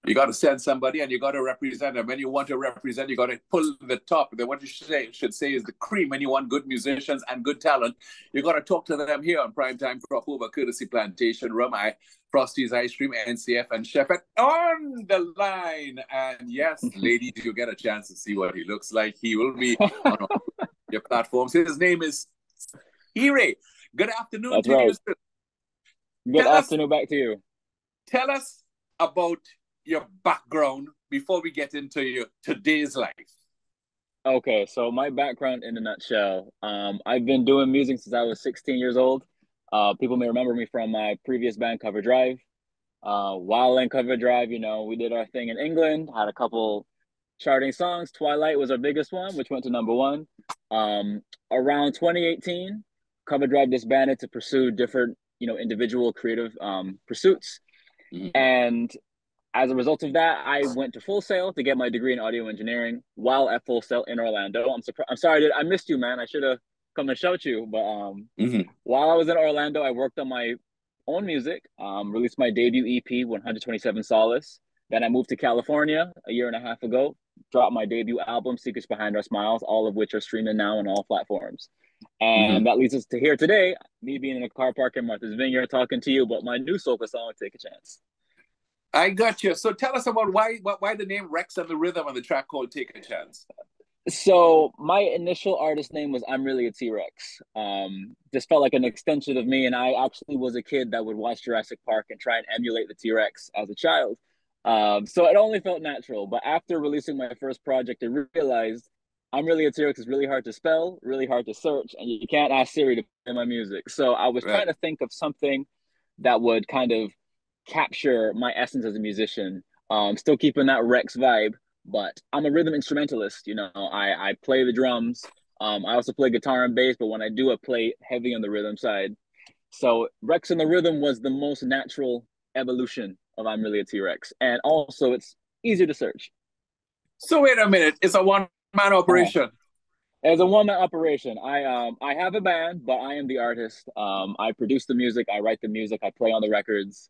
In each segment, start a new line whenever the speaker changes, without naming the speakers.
You got to send somebody and you got to represent them. When you want to represent, you got to pull the top. Then what you should say is the cream. When you want good musicians and good talent, you got to talk to them here on Primetime Crop Over, courtesy Plantation Rum, Frosty's Ice Cream, NCF, and Shepherd on the line. And yes, ladies, you get a chance to see what he looks like. He will be on your platforms. His name is Ire. Good afternoon
That's
to
right.
you, sir.
Good afternoon back to you.
Tell us about your background before we get into your today's life.
Okay, so my background in a nutshell. I've been doing music since I was 16 years old. People may remember me from my previous band, Cover Drive. While in Cover Drive, we did our thing in England, had a couple charting songs. Twilight was our biggest one, which went to number one. Around 2018, Cover Drive disbanded to pursue different, individual creative pursuits.
Mm-hmm.
And as a result of that, I went to Full Sail to get my degree in audio engineering while at Full Sail in Orlando. I'm sorry, dude, I missed you, man. I should have come and shout you. But while I was in Orlando, I worked on my own music, released my debut EP, 127 Solace. Then I moved to California a year and a half ago, dropped my debut album, Secrets Behind Our Smiles, all of which are streaming now on all platforms. And that leads us to here today, me being in a car park in Martha's Vineyard talking to you about my new soca song, Take a Chance.
I got you. So tell us about why the name Rex and the Rhythm on the track called Take a Chance.
So my initial artist name was I'm Really a T-Rex. This felt like an extension of me, and I actually was a kid that would watch Jurassic Park and try and emulate the T-Rex as a child. So it only felt natural. But after releasing my first project, I realized I'm Really a T-Rex is really hard to spell, really hard to search, and you can't ask Siri to play my music. So I was trying to think of something that would kind of capture my essence as a musician, still keeping that Rex vibe, but I'm a rhythm instrumentalist. I play the drums. I also play guitar and bass, but when I do, I play heavy on the rhythm side. So Rex and the Rhythm was the most natural evolution of I'm Really a T-Rex. And also it's easier to search.
So wait a minute, it's a one-man operation.
It's a one-man operation. I have a band, but I am the artist. I produce the music, I write the music, I play on the records.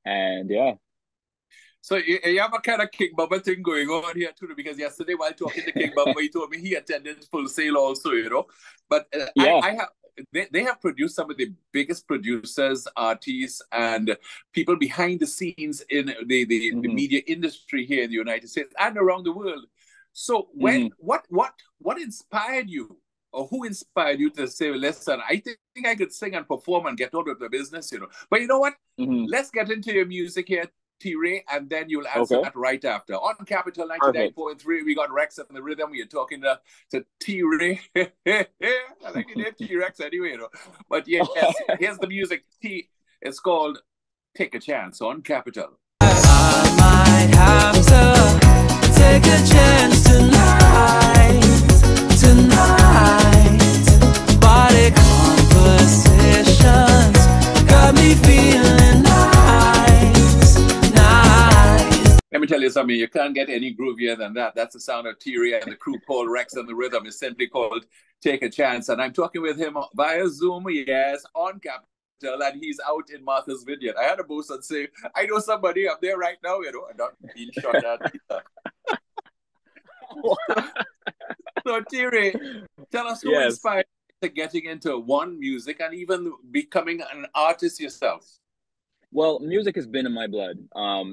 And yeah.
So you have a kind of King Bubba thing going on here too, because yesterday while talking to King Bubba, he told me he attended Full Sail also, But
yeah.
they have produced some of the biggest producers, artists, and people behind the scenes in the media industry here in the United States and around the world. So what inspired you? Or who inspired you to say, listen, I think I could sing and perform and get on with the business, But you know what? Let's get into your music here, T-Ray, and then you'll answer that right after. On Capital 99.3, we got Rex and the Rhythm. We're talking to T-Ray. I like the name T-Rex anyway, But yes, here's the music. It's called Take a Chance on Capital.
I might have to take a chance tonight. Body conversations got me feeling nice.
Let me tell you something, you can't get any groovier than that. That's the sound of T-Ray and the crew called Rex and the Rhythm is simply called Take a Chance. And I'm talking with him via Zoom, yes, on Capital, and he's out in Martha's Vineyard. I had a boost and say, I know somebody up there right now, and not being shot at either. So T-Ray, tell us who inspired you to getting into music and even becoming an artist yourself.
Well, music has been in my blood.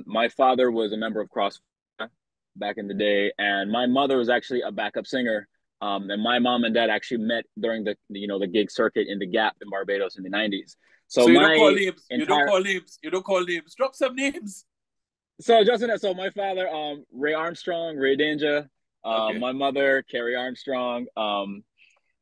My father was a member of Crossfire back in the day, and my mother was actually a backup singer. And my mom and dad actually met during the gig circuit in the Gap in Barbados in the 90s.
So you don't call names. You don't call names. Drop some names.
So so my father, Ray Armstrong, Ray Danger. My mother, Carrie Armstrong.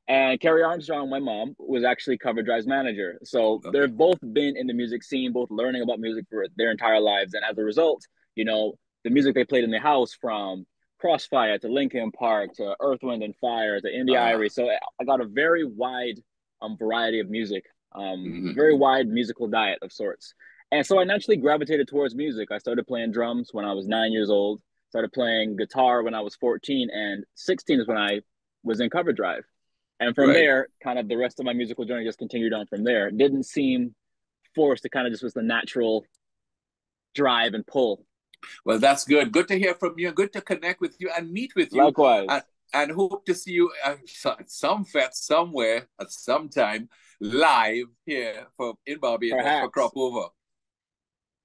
And Carrie Armstrong, my mom, was actually Cover Drive's manager. So they've both been in the music scene, both learning about music for their entire lives. And as a result, the music they played in the house, from Crossfire to Linkin Park to Earth, Wind and Fire to Indie Irie. So I got a very wide variety of music, very wide musical diet of sorts. And so I naturally gravitated towards music. I started playing drums when I was 9 years old. Started playing guitar when I was 14, and 16 is when I was in Cover Drive. And from there, kind of the rest of my musical journey just continued on from there. It didn't seem forced. It kind of just was the natural drive and pull
Well, that's good. Good to hear from you. Good to connect with you and meet with you.
Likewise.
And hope to see you at some fete somewhere at some time live here in Barbados for Crop Over.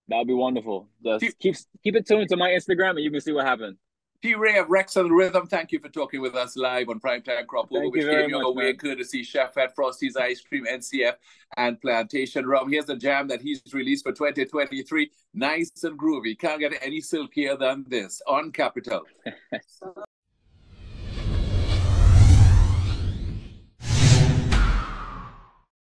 That'd be wonderful. Just keep it tuned to my Instagram and you can see what happens.
T. Ray of Rex and Rhythm, thank you for talking with us live on Primetime Crop Over, which came your way courtesy Chef at Frosty's Ice Cream, NCF, and Plantation Rum. Here's a jam that he's released for 2023. Nice and groovy. Can't get any silkier than this on Capital.